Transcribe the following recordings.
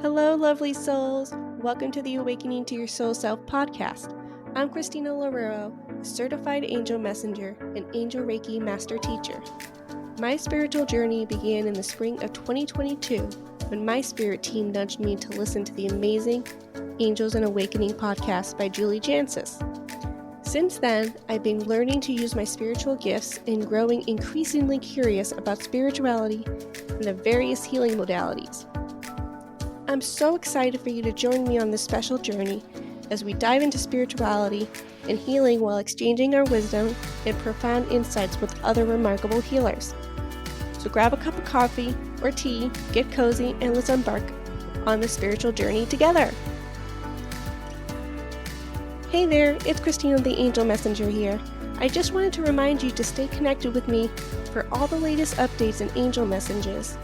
Hello, lovely souls. Welcome to the Awakening to Your Soul Self podcast. I'm Cristina Loureiro, a certified angel messenger and angel Reiki master teacher. My spiritual journey began in the spring of 2022 when my spirit team nudged me to listen to the amazing Angels and Awakening podcast by Julie Jancis. Since then, I've been learning to use my spiritual gifts and growing increasingly curious about spirituality and the various healing modalities. I'm so excited for you to join me on this special journey as we dive into spirituality and healing while exchanging our wisdom and profound insights with other remarkable healers. So grab a cup of coffee or tea, get cozy, and let's embark on this spiritual journey together. Hey there, it's Cristina the Angel Messenger here. I just wanted to remind you to stay connected with me for all the latest updates and angel messages.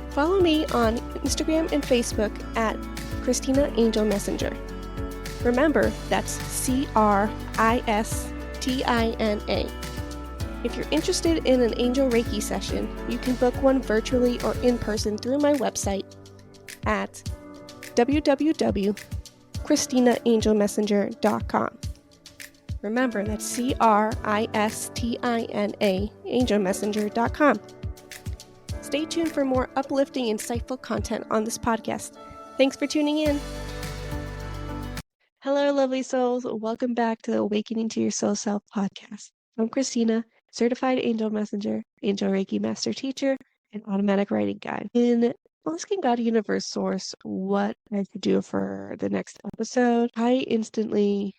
Follow me on Instagram and Facebook at Cristina Angel Messenger. Remember, that's Cristina. If you're interested in an angel Reiki session, you can book one virtually or in person through my website at www.CristinaAngelMessenger.com. Remember, that's Cristina AngelMessenger.com. Stay tuned for more uplifting, insightful content on this podcast. Thanks for tuning in. Hello, lovely souls. Welcome back to the Awakening to Your Soul Self podcast. I'm Cristina, certified angel messenger, angel Reiki master teacher, and automatic writing guide. In asking God, Universe, Source what I could do for the next episode, I instantly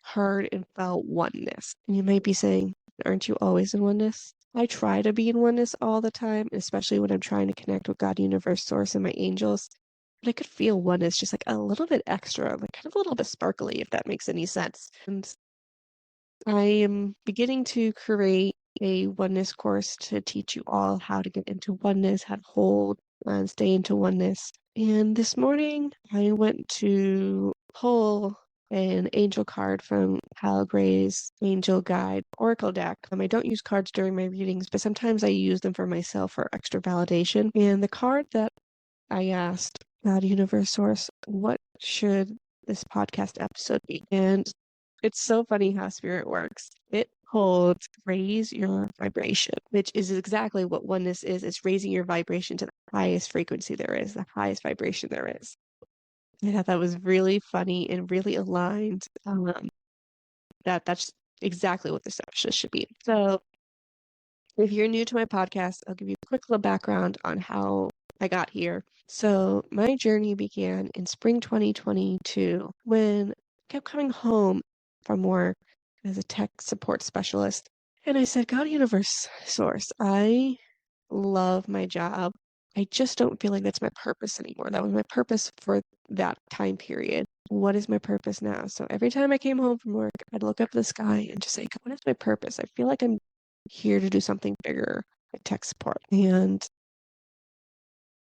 heard and felt oneness. And you might be saying, aren't you always in oneness? I try to be in oneness all the time, especially when I'm trying to connect with God, Universe, Source, and my angels. But I could feel oneness just like a little bit extra, like kind of a little bit sparkly, if that makes any sense. And I am beginning to create a oneness course to teach you all how to get into oneness, how to hold and stay into oneness. And this morning, I went to pull an angel card from Hal Gray's Angel Guide Oracle deck. I don't use cards during my readings, but sometimes I use them for myself for extra validation. And the card that I asked God, Universe, Source, what should this podcast episode be? And it's so funny how spirit works. It holds raise your vibration, which is exactly what oneness is. It's raising your vibration to the highest frequency there is, the highest vibration there is. I thought that was really funny and really aligned. That's exactly what this episode should be. So if you're new to my podcast, I'll give you a quick little background on how I got here. So my journey began in spring 2022 when I kept coming home from work as a tech support specialist. And I said, God, Universe, Source, I love my job. I just don't feel like that's my purpose anymore. That was my purpose for that time period. What is my purpose now? So every time I came home from work, I'd look up at the sky and just say, what is my purpose? I feel like I'm here to do something bigger, like tech support. And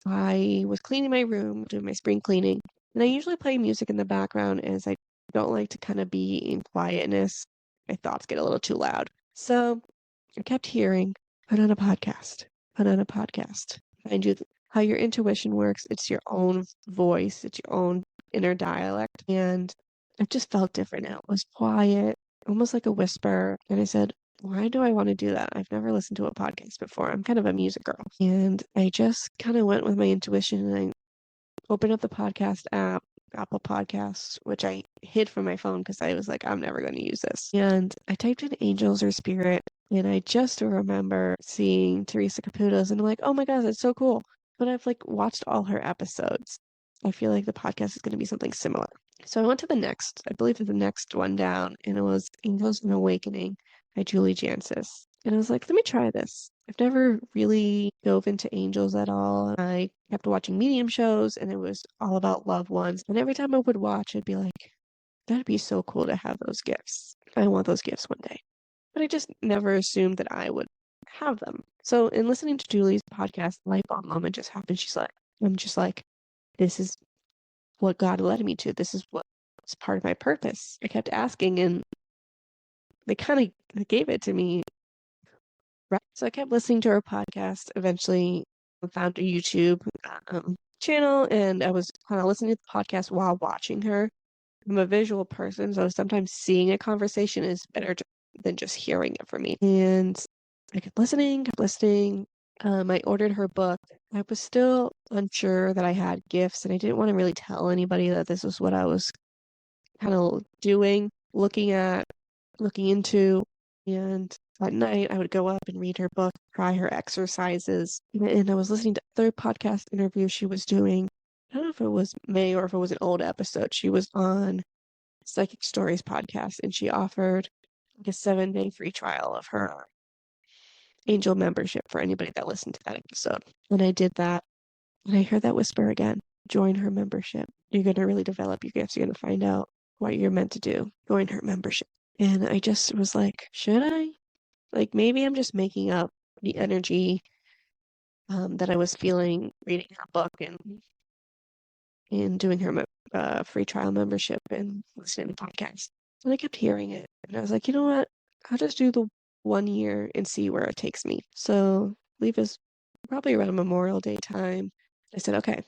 I was cleaning my room, doing my spring cleaning, and I usually play music in the background as I don't like to kind of be in quietness. My thoughts get a little too loud. So I kept hearing, put on a podcast, put on a podcast. Mind you, how your intuition works, it's your own voice, it's your own inner dialect. And it just felt different now. It was quiet, almost like a whisper. And I said, why do I want to do that? I've never listened to a podcast before. I'm kind of a music girl. And I just kind of went with my intuition and I opened up the podcast app, Apple Podcasts, which I hid from my phone because I was like, I'm never going to use this. And I typed in angels or spirit. And I just remember seeing Teresa Caputo's and I'm like, oh my God, that's so cool. But I've like watched all her episodes. I feel like the podcast is going to be something similar. So I went to I believe the next one down, and it was Angels and Awakening by Julie Jancis. And I was like, let me try this. I've never really dove into angels at all. I kept watching medium shows and it was all about loved ones. And every time I would watch, I'd be like, that'd be so cool to have those gifts. I want those gifts one day. But I just never assumed that I would have them. So in listening to Julie's podcast, light bulb moment just happened. I'm just like, this is what God led me to. This is what was part of my purpose. I kept asking and they kind of gave it to me. Right. So I kept listening to her podcast. Eventually I found a YouTube channel and I was kind of listening to the podcast while watching her. I'm a visual person, so sometimes seeing a conversation is better than just hearing it for me. And I kept listening, kept listening. I ordered her book. I was still unsure that I had gifts, and I didn't want to really tell anybody that this was what I was kind of doing, looking at, looking into. And at night, I would go up and read her book, try her exercises. And I was listening to other podcast interviews she was doing. I don't know if it was May or if it was an old episode. She was on Psychic Stories podcast and she offered like a 7-day free trial of her angel membership for anybody that listened to that episode. And I did that. And I heard that whisper again. Join her membership. You're going to really develop your gifts. You're going to find out what you're meant to do. Join her membership. And I just was like, should I? Like, maybe I'm just making up the energy that I was feeling reading her book and doing her free trial membership and listening to podcasts. And I kept hearing it. And I was like, you know what? I'll just do the 1 year and see where it takes me. So leave is probably around Memorial Day time. I said, okay,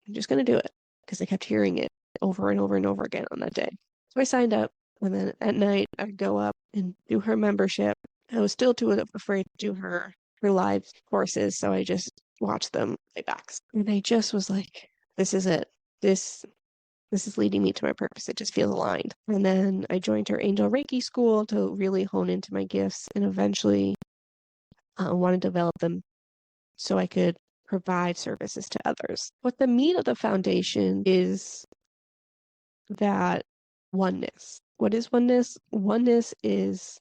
I'm just going to do it because I kept hearing it over and over and over again on that day. So I signed up. And then at night, I'd go up and do her membership. I was still too afraid to do her live courses. So I just watched them playbacks. And I just was like, this is it. This is leading me to my purpose. It just feels aligned. And then I joined her Angel Reiki school to really hone into my gifts and eventually want to develop them so I could provide services to others. What the meat of the foundation is that oneness. What is oneness? Oneness is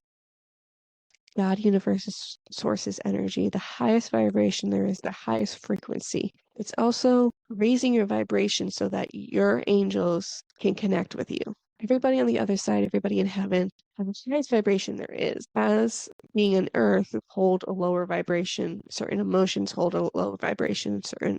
God, universe, source's energy, the highest vibration there is, the highest frequency. It's also raising your vibration so that your angels can connect with you. Everybody on the other side, everybody in heaven, have the highest vibration there is. As being on earth, hold a lower vibration. Certain emotions hold a lower vibration. Certain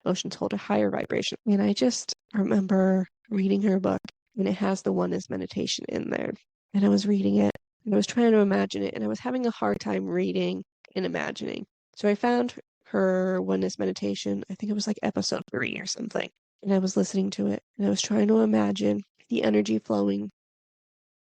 emotions hold a higher vibration. And I just remember reading her book, and it has the oneness meditation in there. And I was reading it, and I was trying to imagine it, and I was having a hard time reading and imagining. So I found her oneness meditation. I think it was like episode 3 or something. And I was listening to it, and I was trying to imagine the energy flowing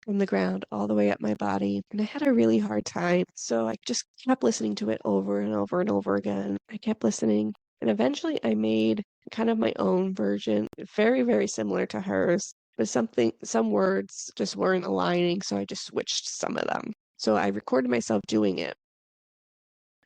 from the ground all the way up my body. And I had a really hard time. So I just kept listening to it over and over and over again. I kept listening. And eventually I made kind of my own version, very, very similar to hers. But some words just weren't aligning. So I just switched some of them. So I recorded myself doing it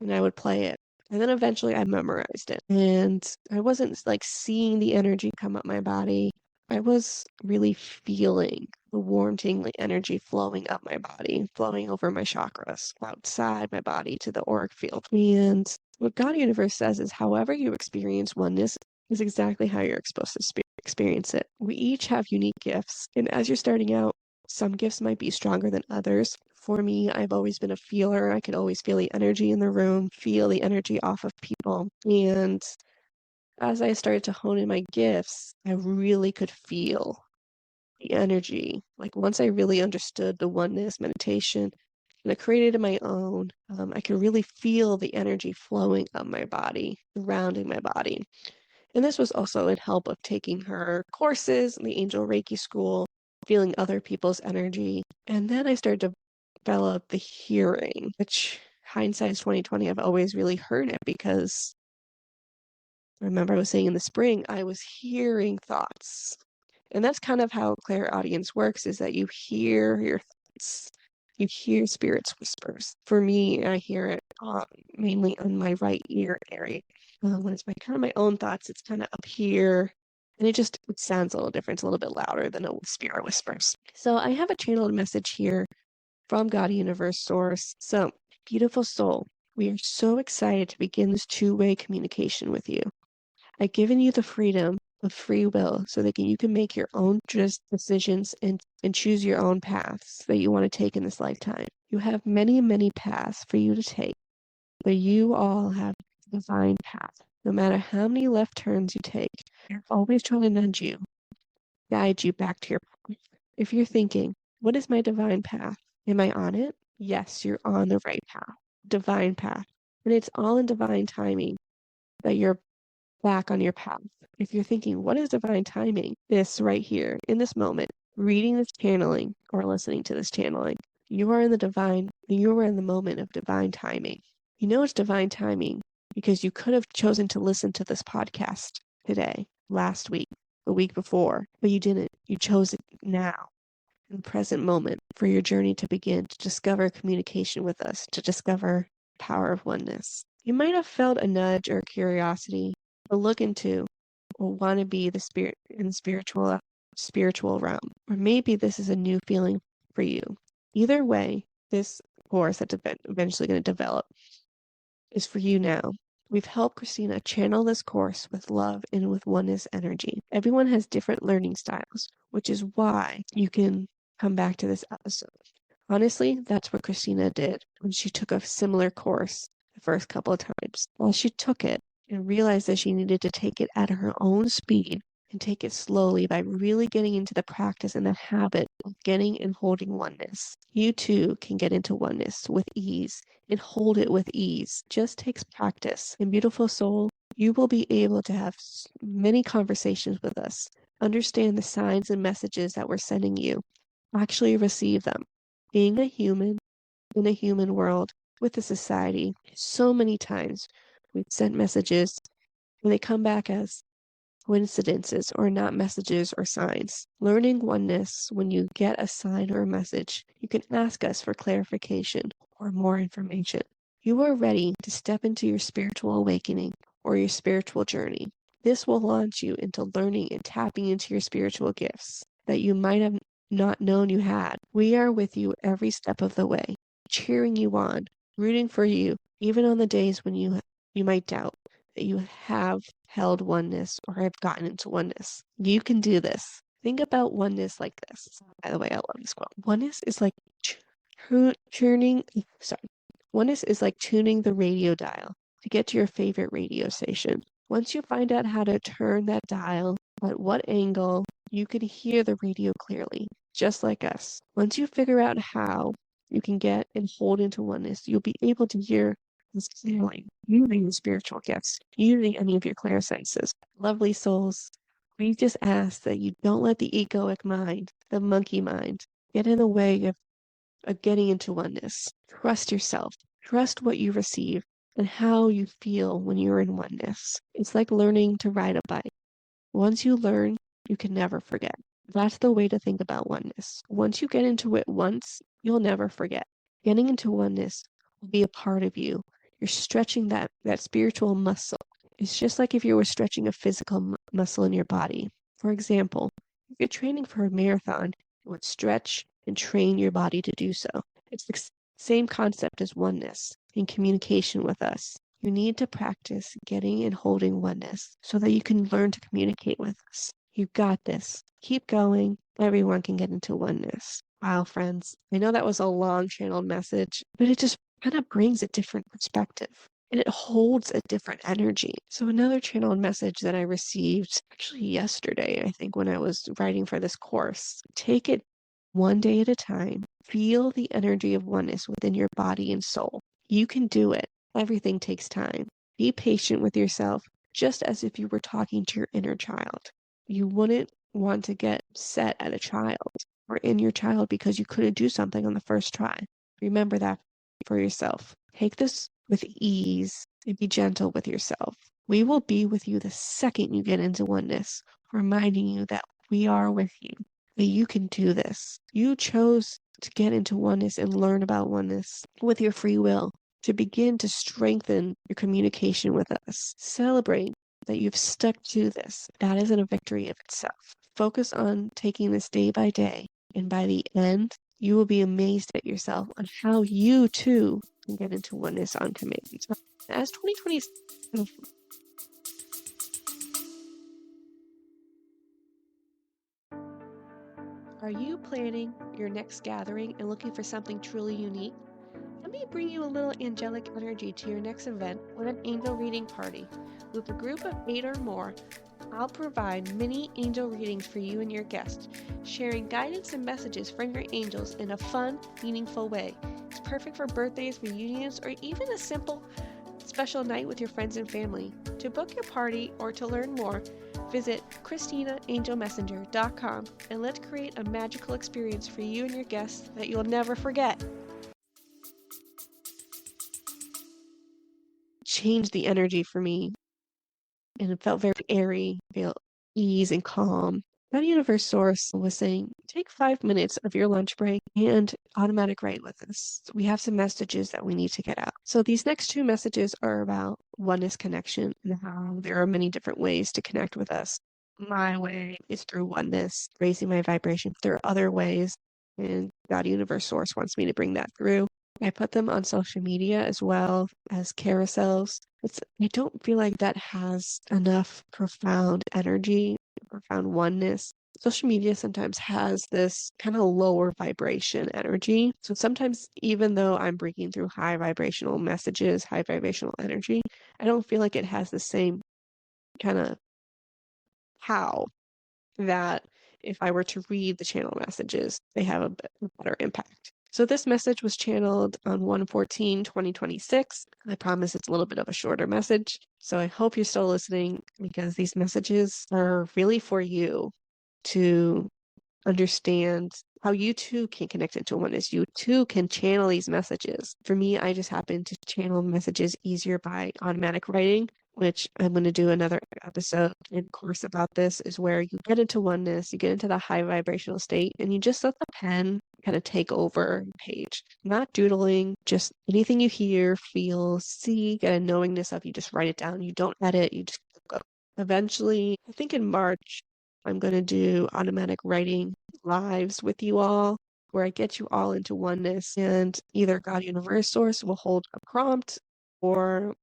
and I would play it. And then eventually I memorized it. And I wasn't like seeing the energy come up my body. I was really feeling the warm, tingling energy flowing up my body, flowing over my chakras, outside my body to the auric field. And what God Universe says is however you experience oneness is exactly how you're supposed to experience it. We each have unique gifts. And as you're starting out, some gifts might be stronger than others. For me, I've always been a feeler. I could always feel the energy in the room, feel the energy off of people. And as I started to hone in my gifts, I really could feel the energy. Like once I really understood the oneness meditation and I created my own, I could really feel the energy flowing up my body, surrounding my body. And this was also in help of taking her courses in the Angel Reiki school, feeling other people's energy. And then I started to develop the hearing, which hindsight is 2020. I've always really heard it because I remember I was saying in the spring, I was hearing thoughts. And that's kind of how clairaudience works, is that you hear your thoughts. You hear spirits whispers. For me, I hear it mainly on my right ear area. When it's kind of my own thoughts, it's kind of up here. And it sounds a little different. It's a little bit louder than a spirit whispers. So I have a channeled message here from God Universe Source. So, beautiful soul, we are so excited to begin this two-way communication with you. I've given you the freedom of free will so that you can make your own decisions and choose your own paths that you want to take in this lifetime. You have many, many paths for you to take, but you all have a divine path. No matter how many left turns you take, they're always trying to nudge you, guide you back to your path. If you're thinking, what is my divine path? Am I on it? Yes, you're on the right path, divine path. And it's all in divine timing that you're back on your path. If you're thinking, what is divine timing? This right here, in this moment, reading this channeling or listening to this channeling, you are in the moment of divine timing. You know it's divine timing because you could have chosen to listen to this podcast today, last week, the week before, but you didn't. You chose it now, in the present moment, for your journey to begin, to discover communication with us, to discover the power of oneness. You might have felt a nudge or curiosity to look into or want to be the spirit in the spiritual realm. Or maybe this is a new feeling for you. Either way, this course that's eventually going to develop is for you now. We've helped Cristina channel this course with love and with oneness energy. Everyone has different learning styles, which is why you can come back to this episode. Honestly, that's what Cristina did when she took a similar course the first couple of times. While she took it and realized that she needed to take it at her own speed and take it slowly by really getting into the practice and the habit of getting and holding oneness. You too can get into oneness with ease and hold it with ease. Just takes practice. And beautiful soul, you will be able to have many conversations with us, understand the signs and messages that we're sending you, actually receive them. Being a human in a human world with a society, so many times we've sent messages and they come back as coincidences or not messages or signs. Learning oneness, when you get a sign or a message, you can ask us for clarification or more information. You are ready to step into your spiritual awakening or your spiritual journey. This will launch you into learning and tapping into your spiritual gifts that you might have not known you had. We are with you every step of the way, cheering you on, rooting for you, even on the days when you might doubt that you have held oneness or have gotten into oneness. You can do this. Think about oneness like this. By the way, I love this quote. Oneness is like oneness is like tuning the radio dial to get to your favorite radio station. Once you find out how to turn that dial, at what angle, you can hear the radio clearly, just like us. Once you figure out how you can get and hold into oneness, you'll be able to hear this clearly, using the spiritual gifts, using any of your clairsenses. Lovely souls, we just ask that you don't let the egoic mind, the monkey mind, get in the way of getting into oneness. Trust yourself. Trust what you receive and how you feel when you're in oneness. It's like learning to ride a bike. Once you learn, you can never forget. That's the way to think about oneness. Once you get into it once, you'll never forget. Getting into oneness will be a part of you. You're stretching that spiritual muscle. It's just like if you were stretching a physical muscle in your body. For example, if you're training for a marathon, you would stretch and train your body to do so. It's the same concept as oneness in communication with us. You need to practice getting and holding oneness so that you can learn to communicate with us. You've got this. Keep going. Everyone can get into oneness. Wow, friends. I know that was a long channeled message, but it just kind of brings a different perspective and it holds a different energy. So another channeled message that I received actually yesterday, I think, when I was writing for this course, take it one day at a time. Feel the energy of oneness within your body and soul. You can do it. Everything takes time. Be patient with yourself, just as if you were talking to your inner child. You wouldn't want to get set at a child or in your child because you couldn't do something on the first try. Remember that for yourself. Take this with ease and be gentle with yourself. We will be with you the second you get into oneness, reminding you that we are with you, that you can do this. You chose to get into oneness and learn about oneness with your free will, to begin to strengthen your communication with us. Celebrate that you've stuck to this. That isn't a victory of itself. Focus on taking this day by day, and by the end, you will be amazed at yourself on how you too can get into oneness on command. As 2020 Are you planning your next gathering and looking for something truly unique? Let me bring you a little angelic energy to your next event with an angel reading party. With a group of 8 or more, I'll provide mini angel readings for you and your guests, sharing guidance and messages from your angels in a fun, meaningful way. It's perfect for birthdays, reunions, or even a simple special night with your friends and family. To book your party or to learn more, visit CristinaAngelMessenger.com and let's create a magical experience for you and your guests that you'll never forget. Changed the energy for me, and it felt very airy, felt ease and calm. That universe source was saying, take 5 minutes of your lunch break and automatic write with us. We have some messages that we need to get out. So these next 2 messages are about oneness connection and how there are many different ways to connect with us. My way is through oneness, raising my vibration. There are other ways, and God Universe Source wants me to bring that through. I put them on social media as well as carousels. I don't feel like that has enough profound energy, profound oneness. Social media sometimes has this kind of lower vibration energy. So sometimes, even though I'm breaking through high vibrational messages, high vibrational energy, I don't feel like it has the same kind of how that if I were to read the channel messages, they have a better impact. So this message was channeled on 1/14/2026. I promise it's a little bit of a shorter message. So I hope you're still listening because these messages are really for you to understand how you too can connect into oneness. You too can channel these messages. For me, I just happen to channel messages easier by automatic writing, which I'm going to do another episode and course about this, is where you get into oneness, you get into the high vibrational state, and you just let the pen kind of take over the page. Not doodling, just anything you hear, feel, see, get a knowingness of, you just write it down. You don't edit, you just go. Eventually, I think in March, I'm going to do automatic writing lives with you all, where I get you all into oneness, and either God Universe Source will hold a prompt, or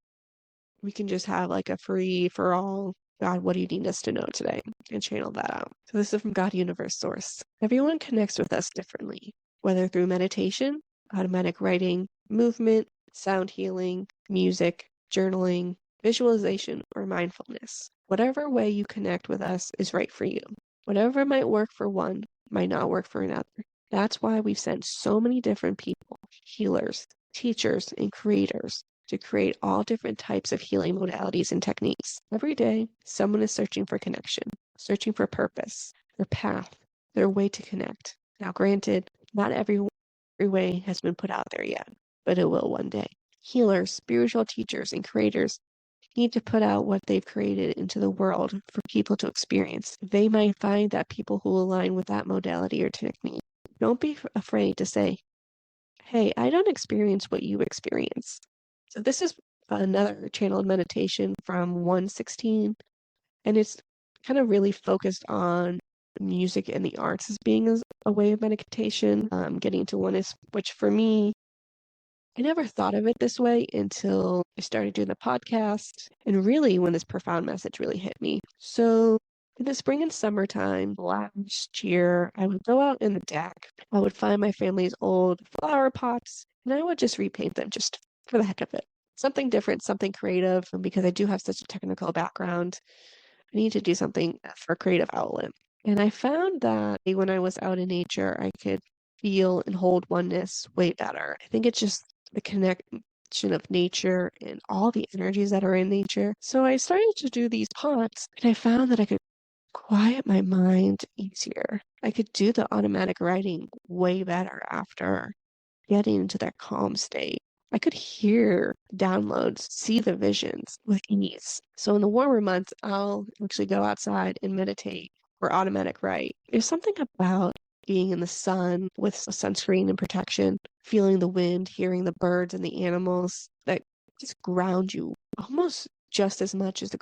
we can just have like a free for all, God, what do you need us to know today? And channel that out. So this is from God Universe Source. Everyone connects with us differently, whether through meditation, automatic writing, movement, sound healing, music, journaling, visualization, or mindfulness. Whatever way you connect with us is right for you. Whatever might work for one might not work for another. That's why we've sent so many different people, healers, teachers, and creators, to create all different types of healing modalities and techniques. Every day, someone is searching for connection, searching for purpose, their path, their way to connect. Now, granted, not every way has been put out there yet, but it will one day. Healers, spiritual teachers, and creators need to put out what they've created into the world for people to experience. They might find that people who align with that modality or technique. Don't be afraid to say, hey, I don't experience what you experience. So this is another channeled meditation from 1/16, and it's kind of really focused on music and the arts as being a way of meditation, getting into oneness, which for me, I never thought of it this way until I started doing the podcast, and really when this profound message really hit me. So in the spring and summertime last year, I would go out in the deck. I would find my family's old flower pots, and I would just repaint them just for the heck of it. Something different, something creative, and because I do have such a technical background, I need to do something for a creative outlet. And I found that when I was out in nature, I could feel and hold oneness way better. I think it's just the connection of nature and all the energies that are in nature. So I started to do these pots, and I found that I could quiet my mind easier. I could do the automatic writing way better after getting into that calm state. I could hear downloads, see the visions with ease. So in the warmer months, I'll actually go outside and meditate or automatic write. There's something about being in the sun with sunscreen and protection, feeling the wind, hearing the birds and the animals that just ground you almost just as much as the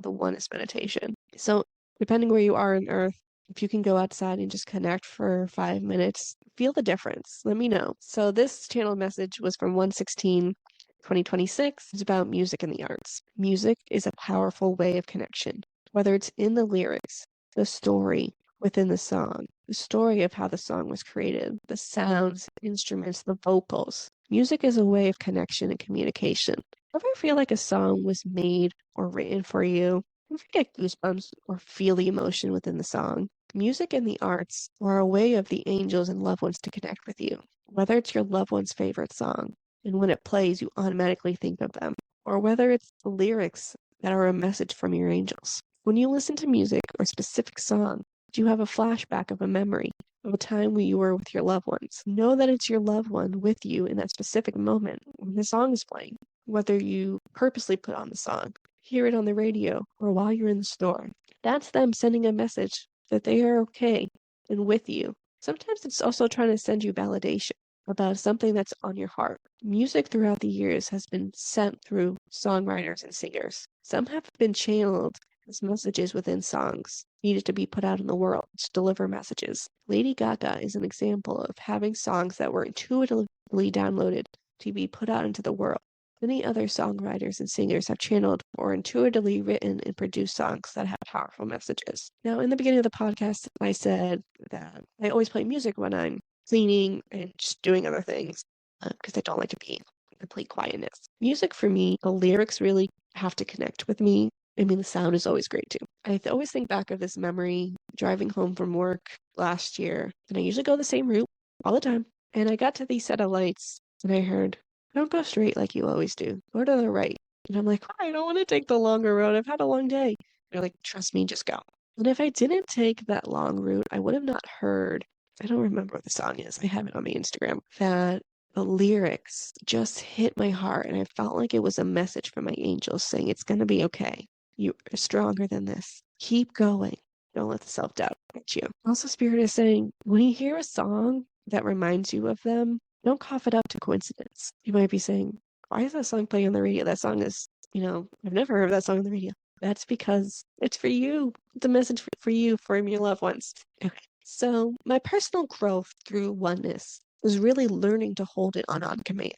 oneness meditation. So depending where you are on Earth, if you can go outside and just connect for 5 minutes, feel the difference. Let me know. So this channel message was from 1/16/2026. It's about music and the arts. Music is a powerful way of connection, whether it's in the lyrics, the story within the song, the story of how the song was created, the sounds, instruments, the vocals. Music is a way of connection and communication. Ever feel like a song was made or written for you? Ever get goosebumps or feel the emotion within the song? Music and the arts are a way of the angels and loved ones to connect with you, whether it's your loved one's favorite song, and when it plays, you automatically think of them. or whether it's the lyrics that are a message from your angels. When you listen to music or specific song, do you have a flashback of a memory of a time when you were with your loved ones? Know that it's your loved one with you in that specific moment when the song is playing, whether you purposely put on the song, hear it on the radio, or while you're in the store. That's them sending a message that they are okay and with you. Sometimes it's also trying to send you validation about something that's on your heart. Music throughout the years has been sent through songwriters and singers. Some have been channeled as messages within songs needed to be put out in the world to deliver messages. Lady Gaga is an example of having songs that were intuitively downloaded to be put out into the world. Many other songwriters and singers have channeled or intuitively written and produced songs that have powerful messages. Now, in the beginning of the podcast, I said that I always play music when I'm cleaning and just doing other things because I don't like to be in complete quietness. Music for me, the lyrics really have to connect with me. I mean, the sound is always great too. I always think back of this memory driving home from work last year, and I usually go the same route all the time. And I got to these set of lights, and I heard, "Don't go straight like you always do. Go to the right." And I'm like, I don't want to take the longer road. I've had a long day. They're like, "Trust me, just go." And if I didn't take that long route, I would have not heard. I don't remember what the song is. I have it on my Instagram. That the lyrics just hit my heart, and I felt like it was a message from my angels saying, "It's going to be okay. You are stronger than this. Keep going. Don't let the self-doubt get you." Also, Spirit is saying, when you hear a song that reminds you of them, don't cough it up to coincidence. You might be saying, "Why is that song playing on the radio? That song is, I've never heard that song on the radio." That's because it's for you. It's a message for you from your loved ones. Okay. So my personal growth through oneness was really learning to hold it on command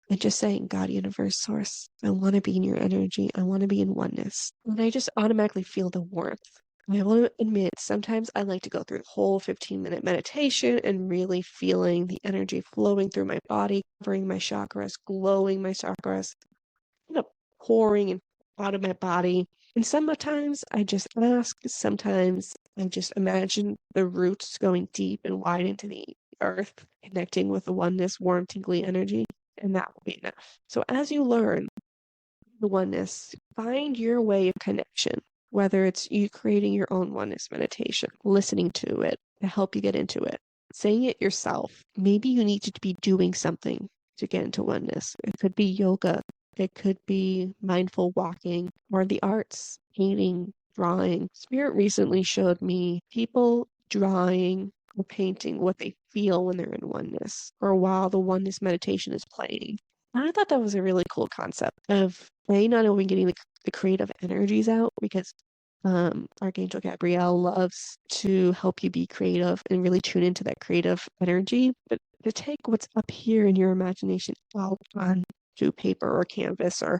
and just saying, "God, universe, source, I want to be in your energy. I want to be in oneness." And I just automatically feel the warmth. I will admit, sometimes I like to go through the whole 15-minute meditation and really feeling the energy flowing through my body, covering my chakras, glowing my chakras, pouring and out of my body. And sometimes I just ask, sometimes I just imagine the roots going deep and wide into the earth, connecting with the oneness, warm, tingly energy, and that will be enough. So as you learn the oneness, find your way of connection, whether it's you creating your own oneness meditation, listening to it to help you get into it, saying it yourself. Maybe you need to be doing something to get into oneness. It could be yoga, it could be mindful walking, or the arts, painting, drawing. Spirit recently showed me people drawing or painting what they feel when they're in oneness, or while the oneness meditation is playing. And I thought that was a really cool concept of not only getting the creative energies out, because Archangel Gabrielle loves to help you be creative and really tune into that creative energy, but to take what's up here in your imagination out onto paper or canvas or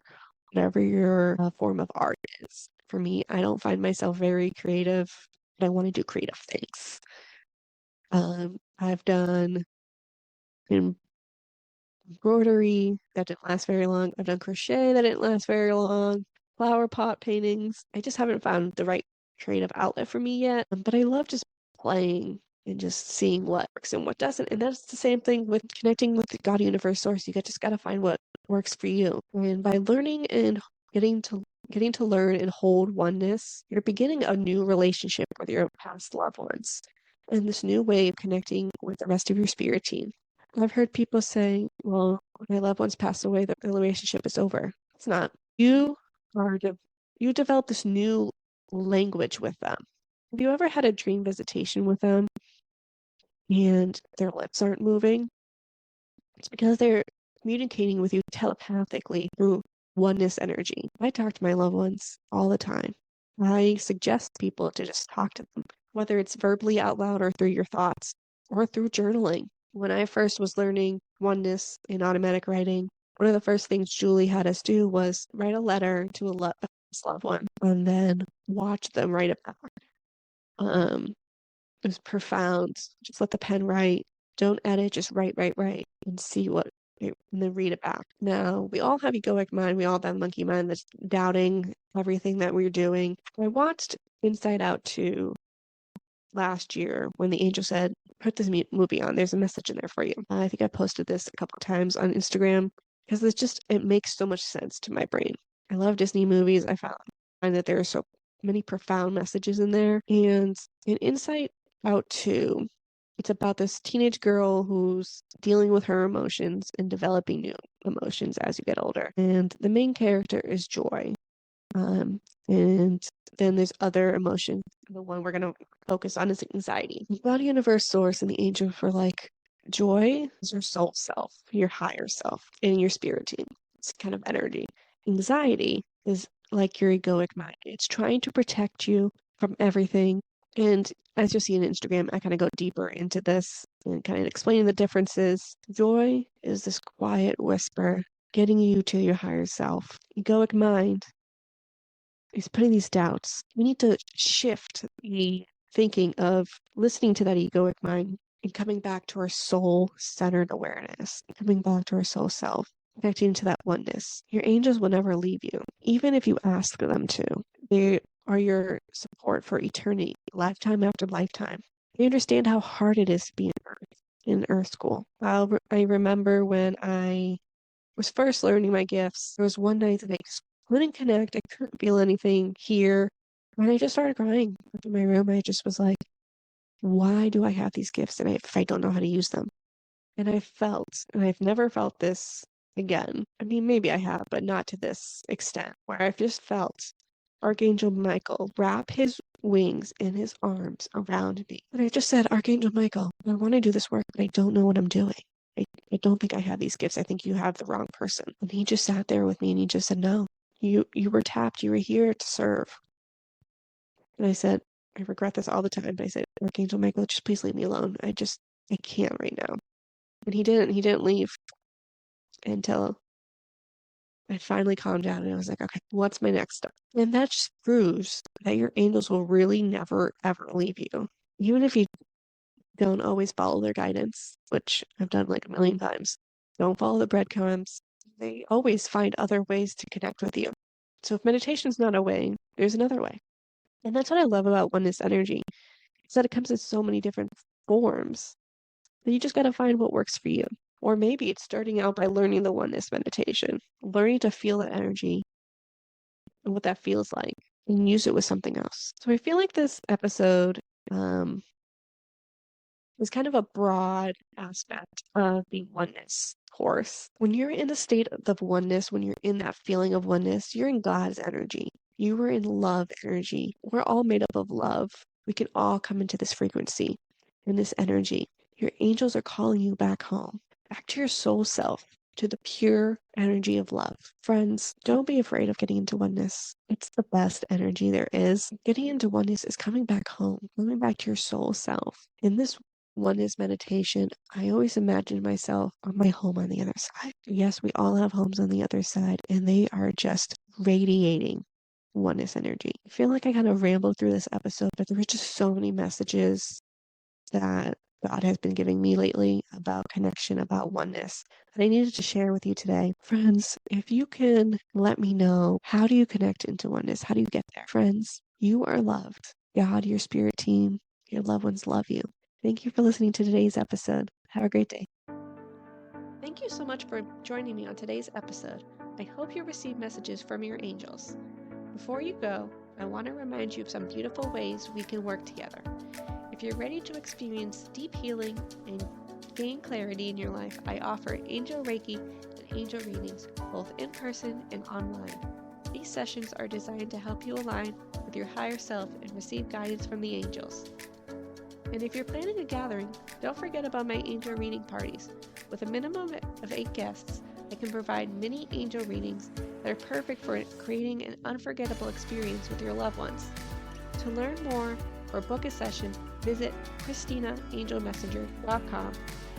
whatever your form of art is. For me, I don't find myself very creative, but I want to do creative things. I've done embroidery that didn't last very long. I've done crochet that didn't last very long. Flower pot paintings. I just haven't found the right creative outlet for me yet. But I love just playing and just seeing what works and what doesn't. And that's the same thing with connecting with the God universe source. You just gotta find what works for you. And by learning and getting to learn and hold oneness, you're beginning a new relationship with your past loved ones. And this new way of connecting with the rest of your spirit team. I've heard people say, "Well, when my loved ones pass away, the relationship is over." It's not. You develop this new language with them. Have you ever had a dream visitation with them and their lips aren't moving? It's because they're communicating with you telepathically through oneness energy. I talk to my loved ones all the time. I suggest people to just talk to them, whether it's verbally out loud or through your thoughts or through journaling. When I first was learning oneness in automatic writing, one of the first things Julie had us do was write a letter to a loved one and then watch them write it back. It was profound. Just let the pen write. Don't edit, just write, and see and then read it back. Now, we all have egoic mind. We all have that monkey mind that's doubting everything that we're doing. I watched Inside Out 2 last year when the angel said, "Put this movie on. There's a message in there for you." I think I posted this a couple times on Instagram. because it makes so much sense to my brain. I love Disney movies. I find that there are so many profound messages in there. And an insight out too. It's about this teenage girl who's dealing with her emotions and developing new emotions as you get older. And the main character is Joy. And then there's other emotions. The one we're going to focus on is anxiety. The body universe source and the angels were like, joy is your soul self, your higher self, and your spirit team. It's kind of energy. Anxiety is like your egoic mind. It's trying to protect you from everything. And as you'll see in Instagram, I kind of go deeper into this and kind of explaining the differences. Joy is this quiet whisper getting you to your higher self. Egoic mind is putting these doubts. We need to shift the thinking of listening to that egoic mind and coming back to our soul-centered awareness, coming back to our soul self, connecting to that oneness. Your angels will never leave you, even if you ask them to. They are your support for eternity, lifetime after lifetime. They understand how hard it is to be in Earth School. I remember when I was first learning my gifts, there was one night that I couldn't connect. I couldn't feel anything here. And I just started crying in my room. I just was like, why do I have these gifts if I don't know how to use them? And I've never felt this again. I mean, maybe I have, but not to this extent, where I've just felt Archangel Michael wrap his wings and his arms around me. And I just said, Archangel Michael, I want to do this work, but I don't know what I'm doing. I don't think I have these gifts. I think you have the wrong person. And he just sat there with me and he just said, no, you were tapped. You were here to serve. And I said, I regret this all the time. But I said, Archangel Michael, just please leave me alone. I can't right now. And he didn't leave until I finally calmed down and I was like, okay, what's my next step? And that just proves that your angels will really never, ever leave you. Even if you don't always follow their guidance, which I've done like a million times. Don't follow the breadcrumbs. They always find other ways to connect with you. So if meditation's not a way, there's another way. And that's what I love about oneness energy. Is that it comes in so many different forms. And you just got to find what works for you. Or maybe it's starting out by learning the oneness meditation, learning to feel that energy and what that feels like, and use it with something else. So I feel like this episode is kind of a broad aspect of the oneness course. When you're in a state of oneness, when you're in that feeling of oneness, you're in God's energy. You are in love energy. We're all made up of love. We can all come into this frequency and this energy. Your angels are calling you back home, back to your soul self, to the pure energy of love. Friends, don't be afraid of getting into oneness. It's the best energy there is. Getting into oneness is coming back home, coming back to your soul self. In this oneness meditation, I always imagine myself on my home on the other side. Yes, we all have homes on the other side, and they are just radiating oneness energy. I feel like I kind of rambled through this episode, but there were just so many messages that God has been giving me lately about connection, about oneness, that I needed to share with you today. Friends, if you can let me know, how do you connect into oneness? How do you get there? Friends, you are loved. God, your spirit team, your loved ones love you. Thank you for listening to today's episode. Have a great day. Thank you so much for joining me on today's episode. I hope you receive messages from your angels. Before you go, I want to remind you of some beautiful ways we can work together. If you're ready to experience deep healing and gain clarity in your life, I offer Angel Reiki and Angel Readings, both in person and online. These sessions are designed to help you align with your higher self and receive guidance from the angels. And if you're planning a gathering, don't forget about my angel reading parties. With a minimum of 8 guests, I can provide mini angel readings that are perfect for creating an unforgettable experience with your loved ones. To learn more or book a session, visit CristinaAngelMessenger.com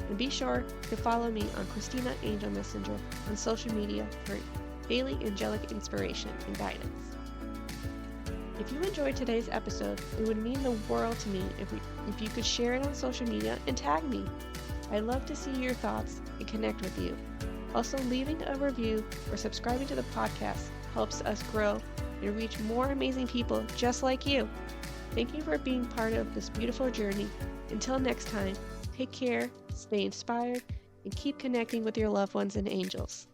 and be sure to follow me on Cristina Angel Messenger on social media for daily angelic inspiration and guidance. If you enjoyed today's episode, it would mean the world to me if you could share it on social media and tag me. I'd love to see your thoughts and connect with you. Also, leaving a review or subscribing to the podcast helps us grow and reach more amazing people just like you. Thank you for being part of this beautiful journey. Until next time, take care, stay inspired, and keep connecting with your loved ones and angels.